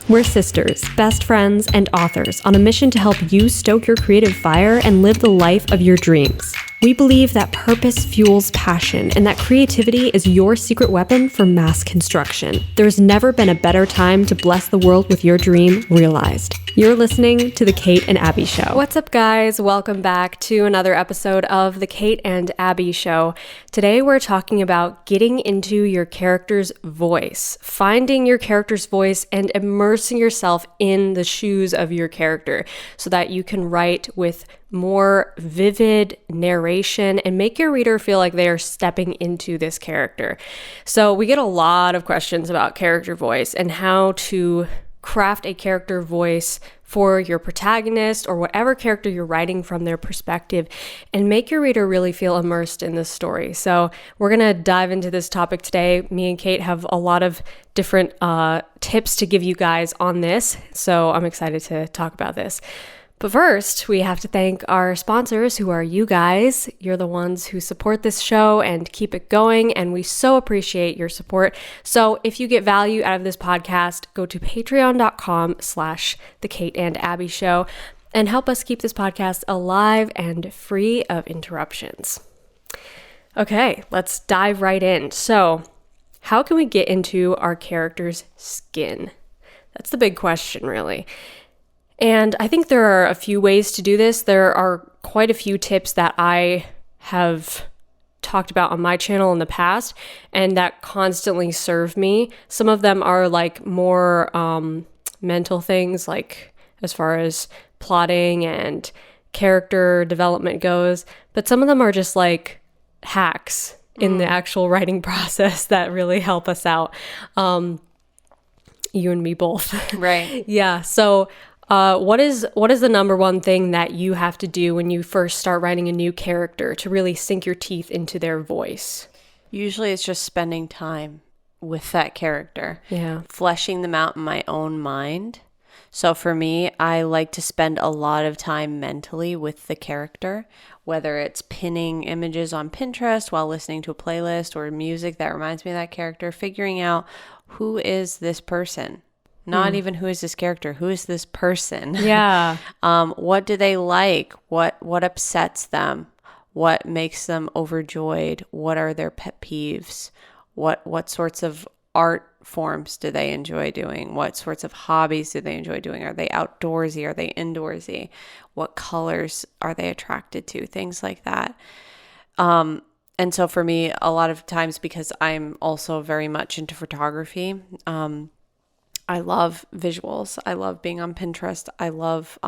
We're sisters, best friends, and authors on a mission to help you stoke your creative fire and live the life of your dreams. We believe that purpose fuels passion and that creativity is your secret weapon for mass construction. There's never been a better time to bless the world with your dream realized. You're listening to The Kate and Abbie Show. What's up, guys? Welcome back to another episode of The Kate and Abbie Show. Today, we're talking about getting into your character's voice, finding your character's voice and immersing yourself in the shoes of your character so that you can write with more vivid narration and make your reader feel like they are stepping into this character. So we get a lot of questions about character voice and how to craft a character voice for your protagonist or whatever character you're writing from their perspective and make your reader really feel immersed in the story. So we're going to dive into this topic today. Me and Kate have a lot of different tips to give you guys on this. So I'm excited to talk about this. But first, we have to thank our sponsors, who are you guys. You're the ones who support this show and keep it going, and we so appreciate your support. So if you get value out of this podcast, go to patreon.com/The Kate and Abbie Show and help us keep this podcast alive and free of interruptions. Okay, let's dive right in. So, how can we get into our character's skin? That's the big question, really. And I think there are a few ways to do this. There are quite a few tips that I have talked about on my channel in the past and that constantly serve me. Some of them are like more mental things, like as far as plotting and character development goes. But some of them are just like hacks in the actual writing process that really help us out. You and me both. Right. Yeah. So what is the number one thing that you have to do when you first start writing a new character to really sink your teeth into their voice? Usually it's just spending time with that character. Yeah. Fleshing them out in my own mind. So for me, I like to spend a lot of time mentally with the character, whether it's pinning images on Pinterest while listening to a playlist or music that reminds me of that character, figuring out who is this person. Not even who is this character, who is this person? Yeah. What do they like? What upsets them? What makes them overjoyed? What are their pet peeves? What sorts of art forms do they enjoy doing? What sorts of hobbies do they enjoy doing? Are they outdoorsy? Are they indoorsy? What colors are they attracted to? Things like that. And so for me, a lot of times, because I'm also very much into photography, I love visuals. I love being on Pinterest. I love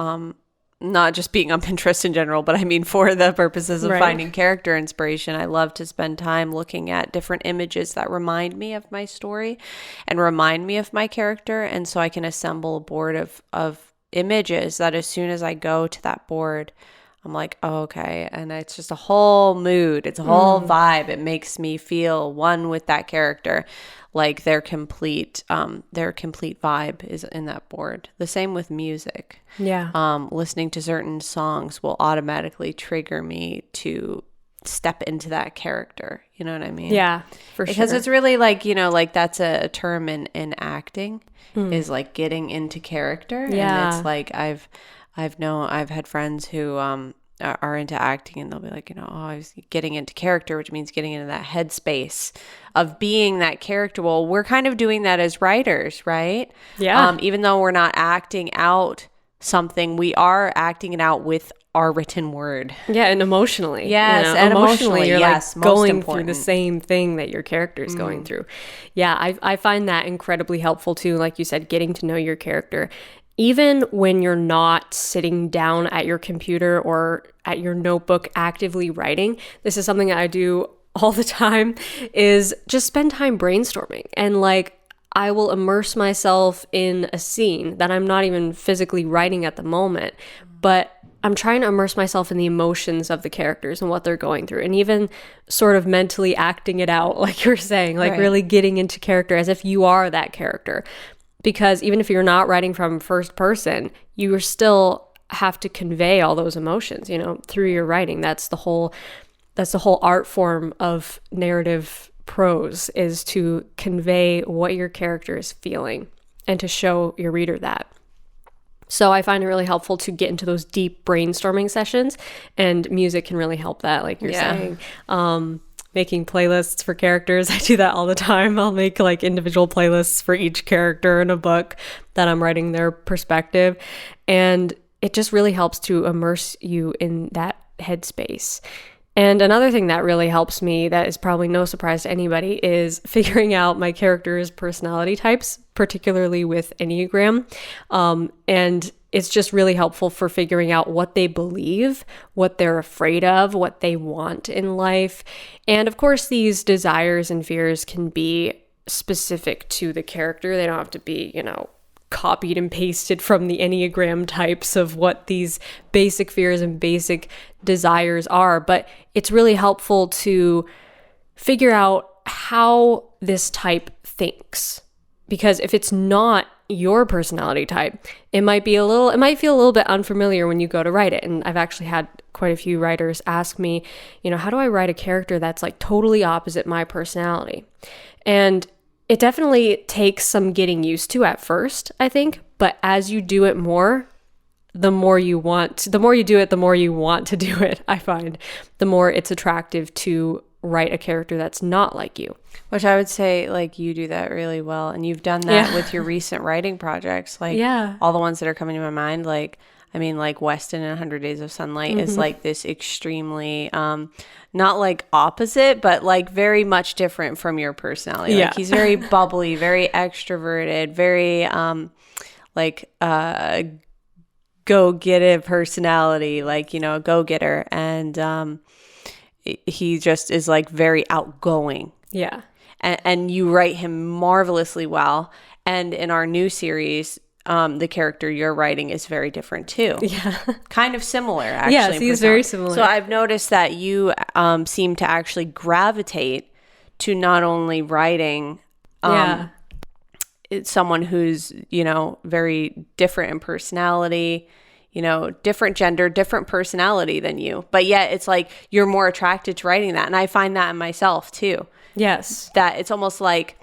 not just being on Pinterest in general, but I mean for the purposes of finding character inspiration. I love to spend time looking at different images that remind me of my story and remind me of my character. And so I can assemble a board of images that as soon as I go to that board, I'm like, oh, okay. And it's just a whole mood. It's a whole vibe. It makes me feel one with that character. Like their complete vibe is in that board. The same with music. Yeah. Listening to certain songs will automatically trigger me to step into that character. You know what I mean? Yeah, for sure. Because it's really like, like that's a term in acting is like getting into character. Yeah. And it's like I've had friends who are into acting, and they'll be like, I was getting into character, which means getting into that headspace of being that character. Well, we're kind of doing that as writers, right? Yeah. Even though we're not acting out something, we are acting it out with our written word. Yeah, and emotionally. Yes, and emotionally, you're yes, like most going important. through the same thing that your character is going through. Yeah, I find that incredibly helpful too. Like you said, getting to know your character. Even when you're not sitting down at your computer or at your notebook actively writing, this is something that I do all the time, is just spend time brainstorming. And like, I will immerse myself in a scene that I'm not even physically writing at the moment, but I'm trying to immerse myself in the emotions of the characters and what they're going through, and even sort of mentally acting it out, like you're saying, like really getting into character as if you are that character. Because even if you're not writing from first person, you still have to convey all those emotions, through your writing. That's the whole art form of narrative prose, is to convey what your character is feeling. and to show your reader that. So I find it really helpful to get into those deep brainstorming sessions, and music can really help that, like you're saying. Making playlists for characters. I do that all the time. I'll make like individual playlists for each character in a book that I'm writing their perspective. And it just really helps to immerse you in that headspace. And another thing that really helps me, that is probably no surprise to anybody, is figuring out my characters' personality types, particularly with Enneagram. And it's just really helpful for figuring out what they believe, what they're afraid of, what they want in life. And of course, these desires and fears can be specific to the character. They don't have to be, copied and pasted from the Enneagram types of what these basic fears and basic desires are. But it's really helpful to figure out how this type thinks. Because if it's not your personality type, it might feel a little bit unfamiliar when you go to write it. And I've actually had quite a few writers ask me, how do I write a character that's like totally opposite my personality? And it definitely takes some getting used to at first, I think. But as you do it more, the more you do it, the more you want to do it, I find. The more it's attractive to write a character that's not like you. Which I would say, like, you do that really well. And you've done that with your recent writing projects. Like, all the ones that are coming to my mind, like Weston in 100 Days of Sunlight is like this extremely, not like opposite, but like very much different from your personality. Like, he's very bubbly, very extroverted, very go-getter personality, like, a go-getter. And he just is like very outgoing. Yeah. And you write him marvelously well. And in our new series, the character you're writing is very different too. Yeah. Kind of similar, actually. Yes, he's very similar. So I've noticed that you seem to actually gravitate to not only writing it's someone who's, very different in personality, different gender, different personality than you. But yet it's like you're more attracted to writing that. And I find that in myself too. Yes. That it's almost like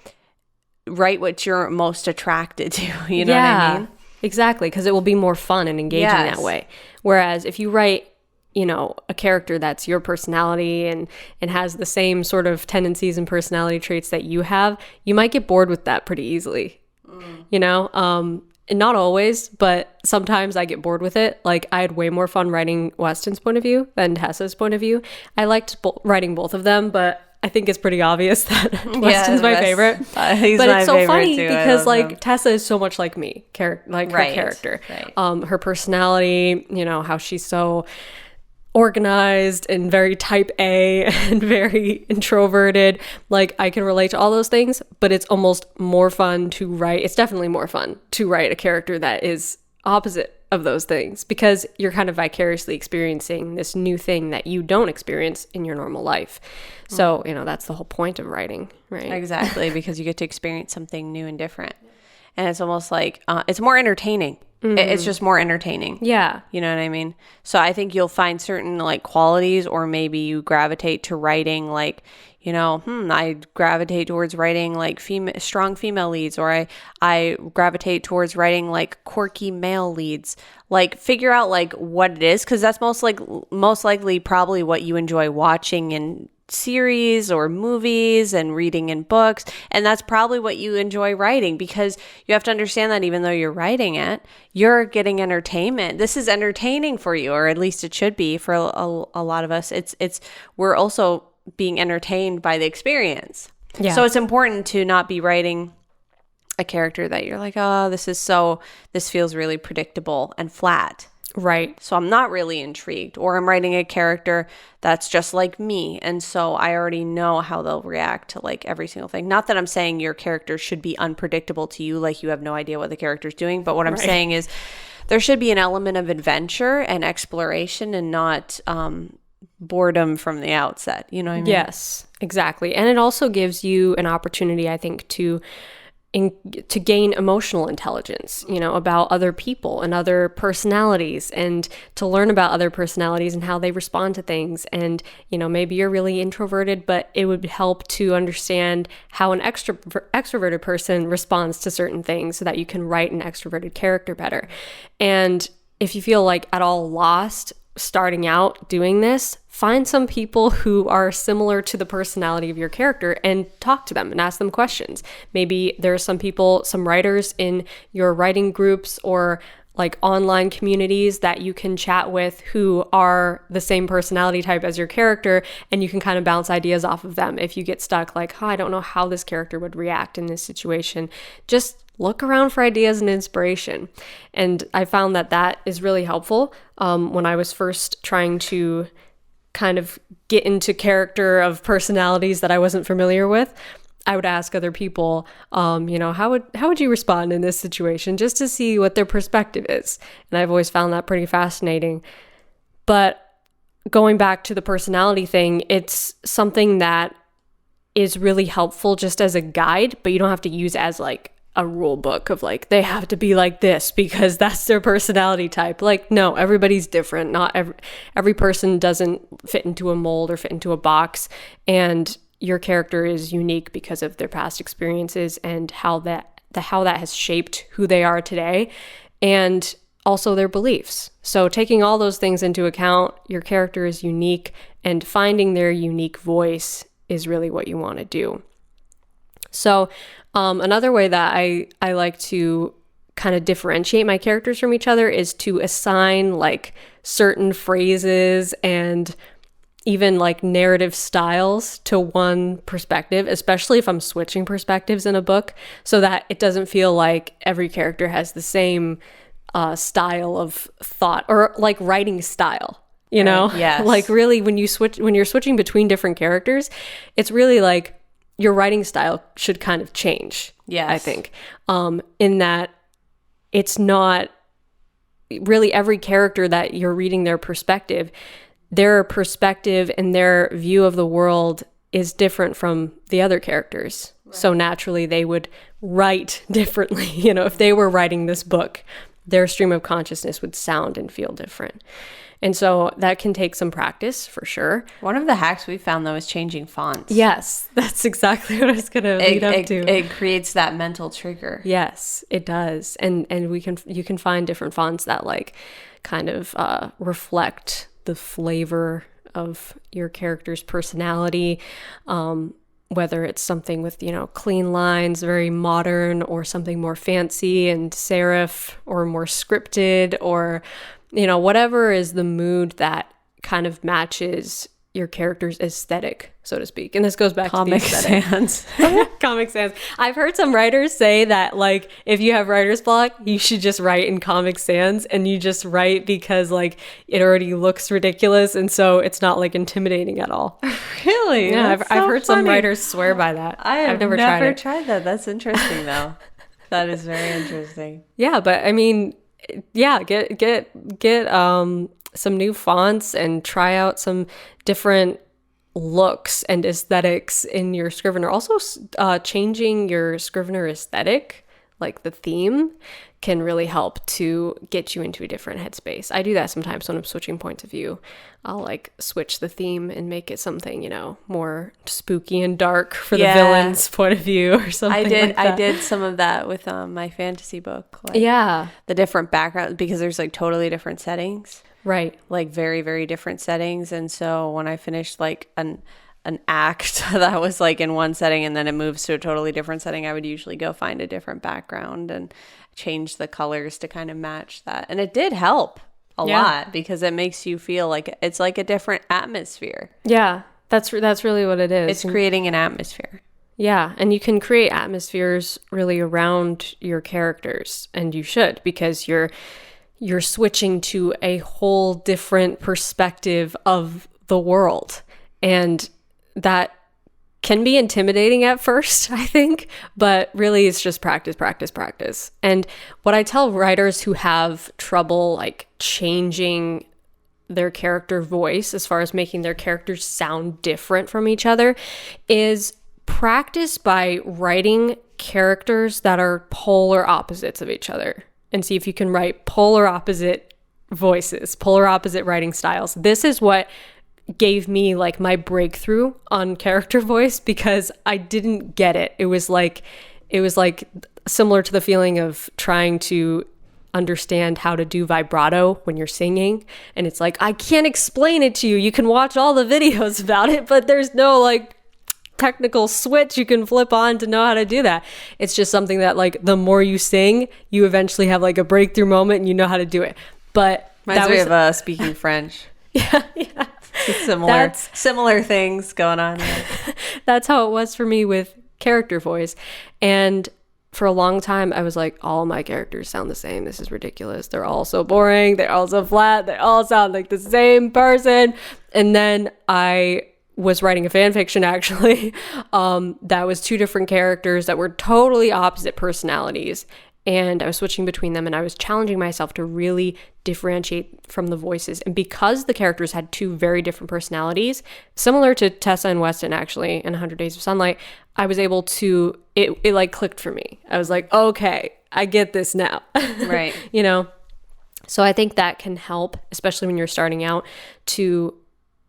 write what you're most attracted to. You know what I mean? Exactly. Because it will be more fun and engaging that way. Whereas if you write, a character that's your personality and has the same sort of tendencies and personality traits that you have, you might get bored with that pretty easily. And not always, but sometimes I get bored with it. Like, I had way more fun writing Weston's point of view than Tessa's point of view. I liked writing both of them, but I think it's pretty obvious that Weston's my favorite. But it's so funny too, because like Tessa is so much like me, her character, her personality, how she's so organized and very type A and very introverted. Like, I can relate to all those things, but it's almost more fun to write. It's definitely more fun to write a character that is opposite of those things, because you're kind of vicariously experiencing this new thing that you don't experience in your normal life. So, that's the whole point of writing, right? Exactly, because you get to experience something new and different. And it's almost like, it's more entertaining. It's just more entertaining. Yeah. You know what I mean? So I think you'll find certain like qualities, or maybe you gravitate to writing like, I gravitate towards writing like strong female leads, or I gravitate towards writing like quirky male leads. Like, figure out like what it is, because that's most likely probably what you enjoy watching in series or movies and reading in books, and that's probably what you enjoy writing, because you have to understand that even though you're writing it, you're getting entertainment. This is entertaining for you, or at least it should be for a lot of us. We're also being entertained by the experience. So it's important to not be writing a character that you're like, oh, this feels really predictable and flat. Right. So I'm not really intrigued, or I'm writing a character that's just like me. And so I already know how they'll react to like every single thing. Not that I'm saying your character should be unpredictable to you, like you have no idea what the character's doing. But what I'm saying is there should be an element of adventure and exploration, and not boredom from the outset. You know what I mean? Yes, exactly. And it also gives you an opportunity, I think, to to gain emotional intelligence, about other people and other personalities, and to learn about other personalities and how they respond to things. And, maybe you're really introverted, but it would help to understand how an extroverted person responds to certain things so that you can write an extroverted character better. And if you feel like at all lost starting out doing this, find some people who are similar to the personality of your character and talk to them and ask them questions. Maybe there are some writers in your writing groups or like online communities that you can chat with who are the same personality type as your character, and you can kind of bounce ideas off of them. If you get stuck like, I don't know how this character would react in this situation, just look around for ideas and inspiration. And I found that is really helpful when I was first trying to kind of get into character of personalities that I wasn't familiar with. I would ask other people, how would you respond in this situation, just to see what their perspective is. And I've always found that pretty fascinating. But going back to the personality thing, it's something that is really helpful just as a guide, but you don't have to use as like a rule book of like, they have to be like this because that's their personality type. Like, no, everybody's different. Not every person doesn't fit into a mold or fit into a box. And your character is unique because of their past experiences and how that has shaped who they are today, and also their beliefs. So taking all those things into account, your character is unique, and finding their unique voice is really what you want to do. So another way that I like to kind of differentiate my characters from each other is to assign like certain phrases and even like narrative styles to one perspective, especially if I'm switching perspectives in a book, so that it doesn't feel like every character has the same style of thought or like writing style, Right, yes. Like really when you're switching between different characters, it's really like your writing style should kind of change. Yes. I think, in that it's not really every character that you're reading their perspective and their view of the world is different from the other characters. Right. So naturally they would write differently. If they were writing this book, their stream of consciousness would sound and feel different. And so that can take some practice for sure. One of the hacks we found, though, is changing fonts. Yes, that's exactly what I was going to lead up to. It creates that mental trigger. Yes, it does. And you can find different fonts that like kind of reflect the flavor of your character's personality, whether it's something with, clean lines, very modern, or something more fancy and serif, or more scripted, or whatever is the mood that kind of matches your character's aesthetic, so to speak. And this goes back Comic to the aesthetic. Sans. Comic Sans. I've heard some writers say that, like, if you have writer's block, you should just write in Comic Sans, and you just write because, like, it already looks ridiculous, and so it's not, like, intimidating at all. Really? Yeah, I've heard funny. some writers swear by that. I've never tried that. That's interesting, though. That is very interesting. Yeah, but I mean, yeah, get some new fonts and try out some different looks and aesthetics in your Scrivener. Also, changing your Scrivener aesthetic, like the theme, can really help to get you into a different headspace. I do that sometimes when I'm switching points of view. I'll like switch the theme and make it something, more spooky and dark for the villain's point of view or something like that. I did some of that with my fantasy book. Like, yeah. The different backgrounds, because there's like totally different settings. Right. Like very, very different settings. And so when I finished like an act that was like in one setting and then it moves to a totally different setting, I would usually go find a different background and change the colors to kind of match that. And it did help a lot, because it makes you feel like it's like a different atmosphere. Yeah, that's really what it is. It's creating an atmosphere. Yeah, and you can create atmospheres really around your characters, and you should, because you're switching to a whole different perspective of the world. And that can be intimidating at first, I think, but really it's just practice, practice, practice. And what I tell writers who have trouble like changing their character voice, as far as making their characters sound different from each other, is practice by writing characters that are polar opposites of each other and see if you can write polar opposite voices, polar opposite writing styles. This is what gave me like my breakthrough on character voice, because I didn't get it. It was like similar to the feeling of trying to understand how to do vibrato when you're singing, and it's like, I can't explain it to you. You can watch all the videos about it, but there's no like technical switch you can flip on to know how to do that. It's just something that like the more you sing, you eventually have like a breakthrough moment and you know how to do it. But reminds me of speaking French. Yeah. Similar things going on here. That's how it was for me with character voice. And for a long time, I was like, all my characters sound the same. This is ridiculous. They're all so boring. They're all so flat. They all sound like the same person. And then I was writing a fan fiction, actually, that was 2 different characters that were totally opposite personalities. And I was switching between them, and I was challenging myself to really differentiate from the voices. And because the characters had 2 very different personalities, similar to Tessa and Weston, actually, in 100 Days of Sunlight, I was able to, it like clicked for me. I was like, okay, I get this now. Right. You know? So I think that can help, especially when you're starting out, to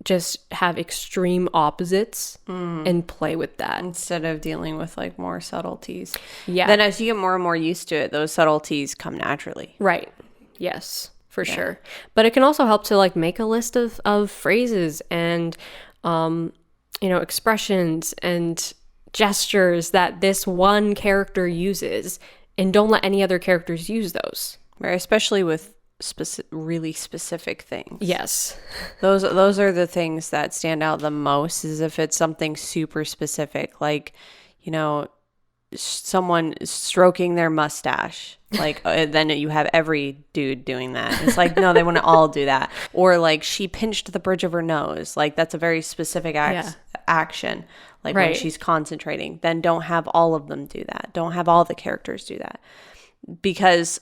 just have extreme opposites and play with that instead of dealing with like more subtleties. Yeah. Then as you get more and more used to it, those subtleties come naturally. Right. Yes, for sure. But it can also help to like make a list of phrases and, expressions and gestures that this one character uses, and don't let any other characters use those. Right. Especially with really specific things. Yes. Those are the things that stand out the most, is if it's something super specific, like, someone stroking their mustache, like then you have every dude doing that. It's like, no, they want to all do that. Or like, she pinched the bridge of her nose, like that's a very specific action, like when she's concentrating. Then don't have all of them do that. Don't have all the characters do that, because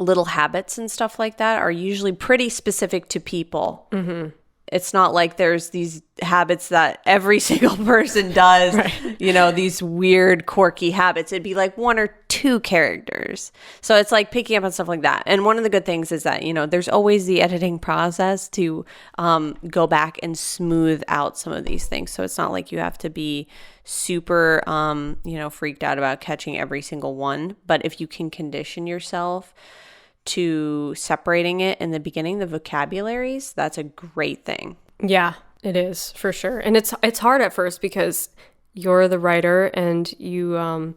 little habits and stuff like that are usually pretty specific to people. Mm-hmm. It's not like there's these habits that every single person does, right. These weird, quirky habits. It'd be like 1 or 2 characters. So it's like picking up on stuff like that. And one of the good things is that, there's always the editing process to go back and smooth out some of these things. So it's not like you have to be super, freaked out about catching every single one. But if you can condition yourself to separating it in the beginning, the vocabularies, that's a great thing. Yeah, it is, for sure. And it's hard at first because you're the writer and you're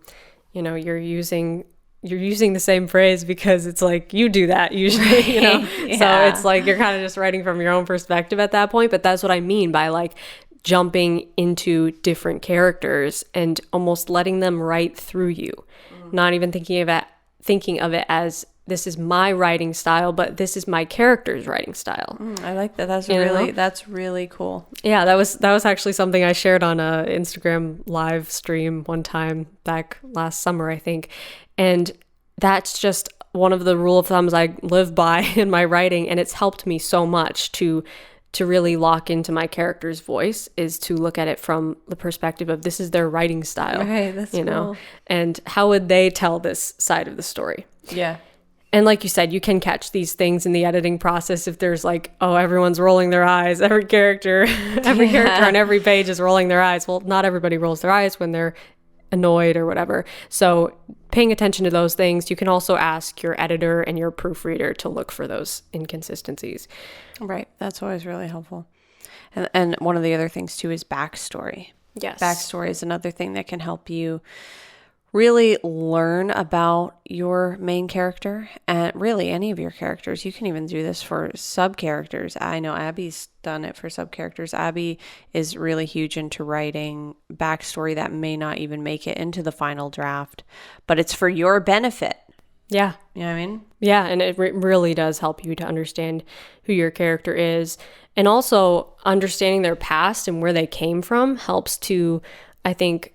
using the same phrase because it's like you do that usually, Yeah. So it's like you're kind of just writing from your own perspective at that point. But that's what I mean by like jumping into different characters and almost letting them write through you, not even thinking of it as this is my writing style, but this is my character's writing style. I like that. That's really cool. Yeah, that was actually something I shared on a Instagram live stream one time back last summer, I think. And that's just one of the rule of thumbs I live by in my writing, and it's helped me so much to really lock into my character's voice, is to look at it from the perspective of this is their writing style. Right, that's cool. And how would they tell this side of the story? Yeah. And like you said, you can catch these things in the editing process if there's like, oh, everyone's rolling their eyes. Every character on every page is rolling their eyes. Well, not everybody rolls their eyes when they're annoyed or whatever. So paying attention to those things, you can also ask your editor and your proofreader to look for those inconsistencies. Right. That's always really helpful. And one of the other things too is backstory. Yes. Backstory is another thing that can help you really learn about your main character, and really any of your characters. You can even do this for sub-characters. I know Abbie's done it for sub-characters. Abbie is really huge into writing backstory that may not even make it into the final draft, but it's for your benefit. Yeah. You know what I mean? Yeah, and it really does help you to understand who your character is. And also understanding their past and where they came from helps to, I think,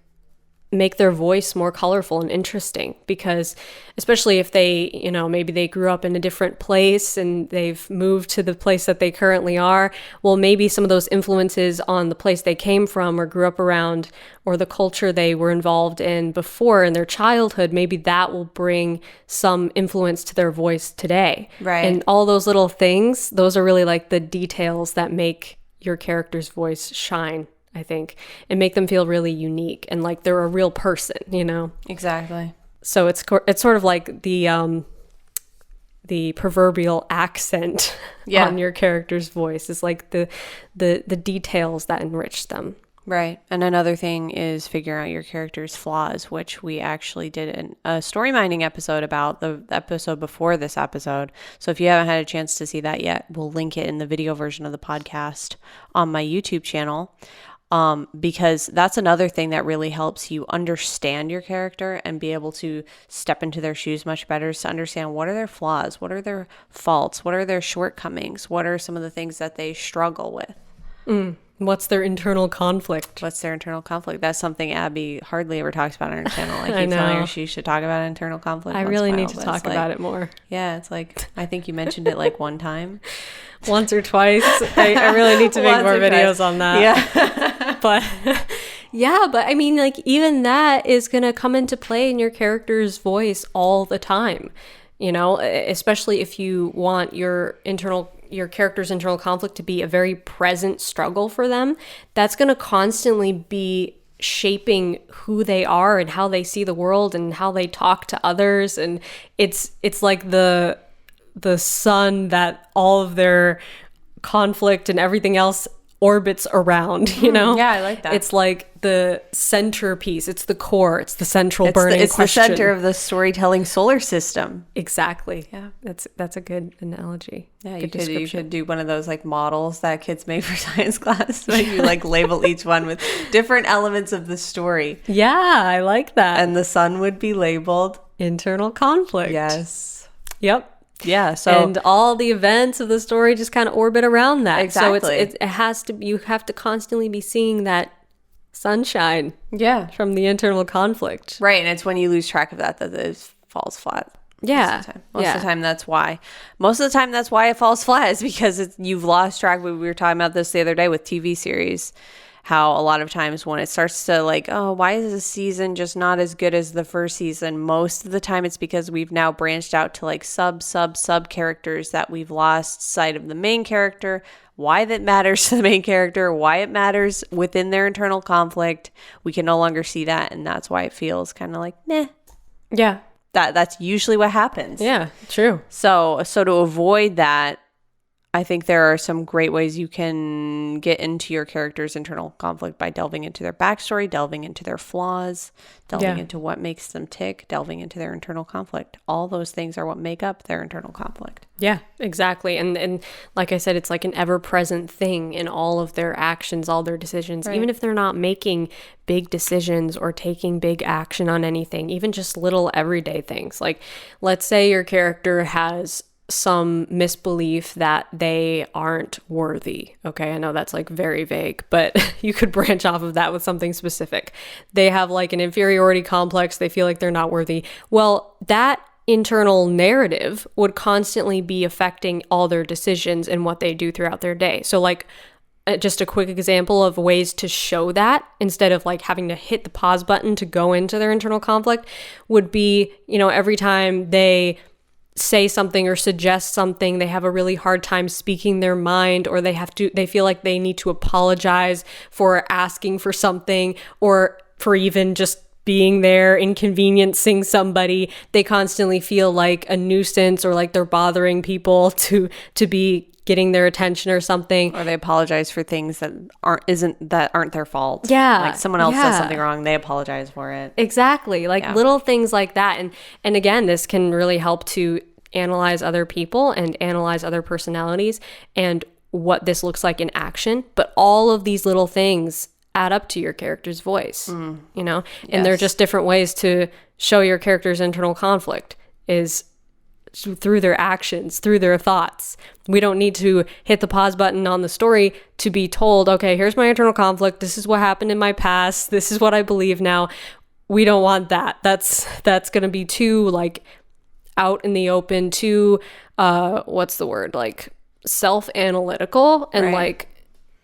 make their voice more colorful and interesting, because especially if they, maybe they grew up in a different place and they've moved to the place that they currently are, well, maybe some of those influences on the place they came from or grew up around, or the culture they were involved in before in their childhood, maybe that will bring some influence to their voice today. Right. And all those little things, those are really like the details that make your character's voice shine, I think, and make them feel really unique and like they're a real person, Exactly. So it's sort of like the proverbial accent on your character's voice. Is like the details that enrich them. Right. And another thing is figuring out your character's flaws, which we actually did in a story mining episode about, the episode before this episode. So if you haven't had a chance to see that yet, we'll link it in the video version of the podcast on my YouTube channel. Because that's another thing that really helps you understand your character and be able to step into their shoes much better, is to understand what are their flaws, what are their faults, what are their shortcomings, what are some of the things that they struggle with. What's their internal conflict? What's their internal conflict? That's something Abbie hardly ever talks about on her channel. I I keep telling know. her she should talk about internal conflict. I really need to talk about it more. Yeah, it's like, I think you mentioned it like one time. Once or twice. I really need to make more videos on that. Yeah. But but I mean, like, even that is going to come into play in your character's voice all the time, especially if you want your character's internal conflict to be a very present struggle for them. That's going to constantly be shaping who they are and how they see the world and how they talk to others. And it's like the sun that all of their conflict and everything else orbits around, Yeah, I like that. It's like the centerpiece, it's the core, it's the central burning it's question. the center of the storytelling solar system. Exactly. Yeah. That's a good analogy. Yeah, Good you could do one of those like models that kids make for science class, where you like label each one with different elements of the story. Yeah, I like that. And the sun would be labeled internal conflict. Yes. Yep. Yeah. So and all the events of the story just kind of orbit around that. Exactly. So it has to, you have to constantly be seeing that sunshine. Yeah. From the internal conflict. Right. And it's when you lose track of that it falls flat. Yeah. Most of the time, that's why. Most of the time, that's why it falls flat, is because you've lost track. We were talking about this the other day with TV series. How a lot of times when it starts to like, oh, why is this season just not as good as the first season? Most of the time it's because we've now branched out to like sub characters that we've lost sight of the main character, why that matters to the main character, why it matters within their internal conflict. We can no longer see that, and that's why it feels kind of like, meh. Yeah. That's usually what happens. Yeah, true. So to avoid that, I think there are some great ways you can get into your character's internal conflict by delving into their backstory, delving into their flaws, delving into what makes them tick, delving into their internal conflict. All those things are what make up their internal conflict. Yeah, exactly. And like I said, it's like an ever-present thing in all of their actions, all their decisions, even if they're not making big decisions or taking big action on anything, even just little everyday things. Like, let's say your character has some misbelief that they aren't worthy. Okay, I know that's like very vague, but you could branch off of that with something specific. They have like an inferiority complex. They feel like they're not worthy. Well, that internal narrative would constantly be affecting all their decisions and what they do throughout their day. So like, just a quick example of ways to show that instead of like having to hit the pause button to go into their internal conflict would be, every time they say something or suggest something, they have a really hard time speaking their mind, or they feel like they need to apologize for asking for something, or for even just being there, inconveniencing somebody. They constantly feel like a nuisance, or like they're bothering people to be getting their attention or something. Or they apologize for things that aren't their fault. Yeah. Like someone else does something wrong, they apologize for it. Exactly. Like little things like that. And again, this can really help to analyze other people and analyze other personalities and what this looks like in action. But all of these little things add up to your character's voice, and they're just different ways to show your character's internal conflict is through their actions, through their thoughts. We don't need to hit the pause button on the story to be told, okay, here's my internal conflict. This is what happened in my past. This is what I believe now. we don't want that. That's going to be too like out in the open, too what's the word, like self-analytical, and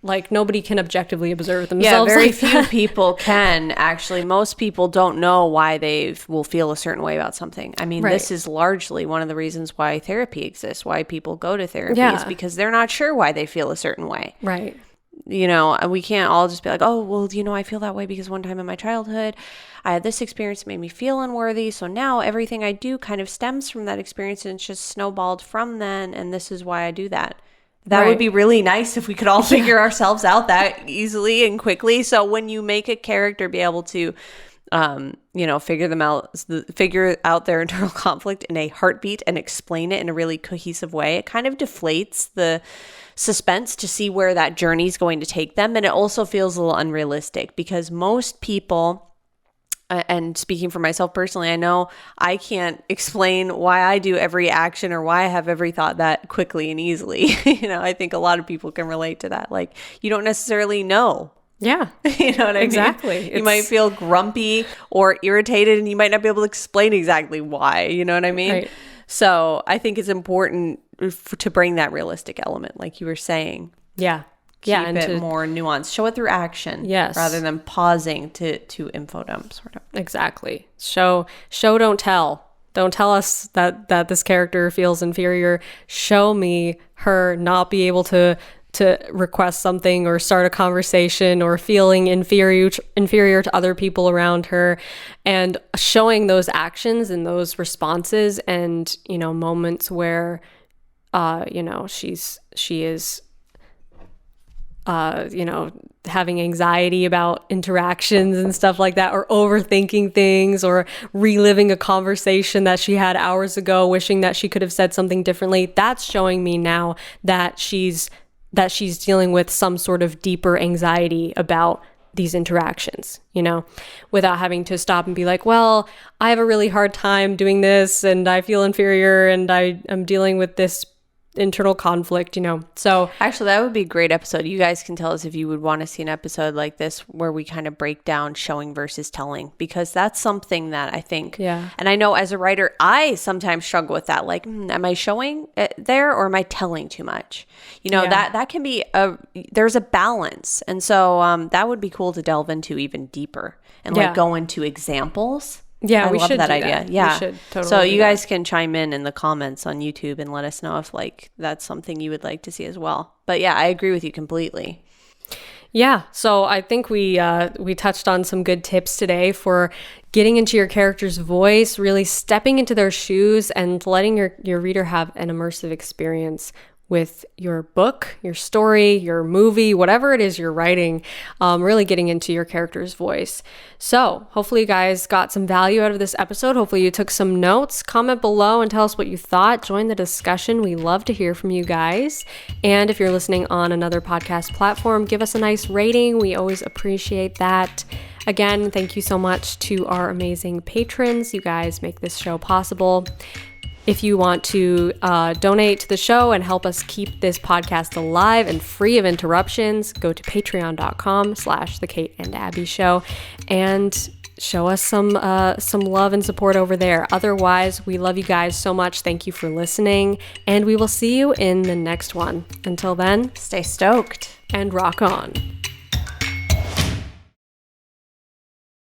like nobody can objectively observe themselves. Yeah, very like few people can. Actually, most people don't know why they will feel a certain way about something. I mean, this is largely one of the reasons why therapy exists, why people go to therapy, is because they're not sure why they feel a certain way. Right. You know, we can't all just be like, oh, well, you know, I feel that way because one time in my childhood, I had this experience that made me feel unworthy. So now everything I do kind of stems from that experience, and it's just snowballed from then. And this is why I do that. That would be really nice if we could all figure ourselves out that easily and quickly. So when you make a character be able to, you know, figure out their internal conflict in a heartbeat and explain it in a really cohesive way, it kind of deflates the suspense to see where that journey is going to take them. And it also feels a little unrealistic because most people, and speaking for myself personally, I know I can't explain why I do every action or why I have every thought that quickly and easily. You know, I think a lot of people can relate to that. Like, you don't necessarily know. Yeah. You know what I mean? Exactly. You might feel grumpy or irritated, and you might not be able to explain exactly why. You know what I mean? Right. So I think it's important to bring that realistic element, like you were saying. Yeah. Keep it more nuanced. Show it through action. Yes. Rather than pausing to info dump, sort of. Exactly. Show, don't tell. Don't tell us that this character feels inferior. Show me her not be able to request something or start a conversation or feeling inferior to other people around her, and showing those actions and those responses and, you know, moments where, you know, she is, you know, having anxiety about interactions and stuff like that, or overthinking things, or reliving a conversation that she had hours ago, wishing that she could have said something differently. That's showing me now that she's dealing with some sort of deeper anxiety about these interactions, you know, without having to stop and be like, well, I have a really hard time doing this and I feel inferior and I'm dealing with this internal conflict, you know. So actually, that would be a great episode. You guys can tell us if you would want to see an episode like this where we kind of break down showing versus telling, because that's something that I think, and I know as a writer, I sometimes struggle with that. Like, am I showing it there or am I telling too much? You know, that can be there's a balance. And so that would be cool to delve into even deeper and like go into examples. Yeah, I we love should that do idea. That. Yeah. We should totally so you do guys that. can chime in the comments on YouTube and let us know if like that's something you would like to see as well. But yeah, I agree with you completely. Yeah, so I think we touched on some good tips today for getting into your character's voice, really stepping into their shoes and letting your reader have an immersive experience with your book, your story, your movie, whatever it is you're writing, really getting into your character's voice. So hopefully you guys got some value out of this episode. Hopefully you took some notes. Comment below and tell us what you thought. Join the discussion. We love to hear from you guys. And if you're listening on another podcast platform, give us a nice rating. We always appreciate that. Again, thank you so much to our amazing patrons. You guys make this show possible. If you want to donate to the show and help us keep this podcast alive and free of interruptions, go to patreon.com/The Kate and Abbie Show and show us some love and support over there. Otherwise, we love you guys so much. Thank you for listening, and we will see you in the next one. Until then, stay stoked and rock on.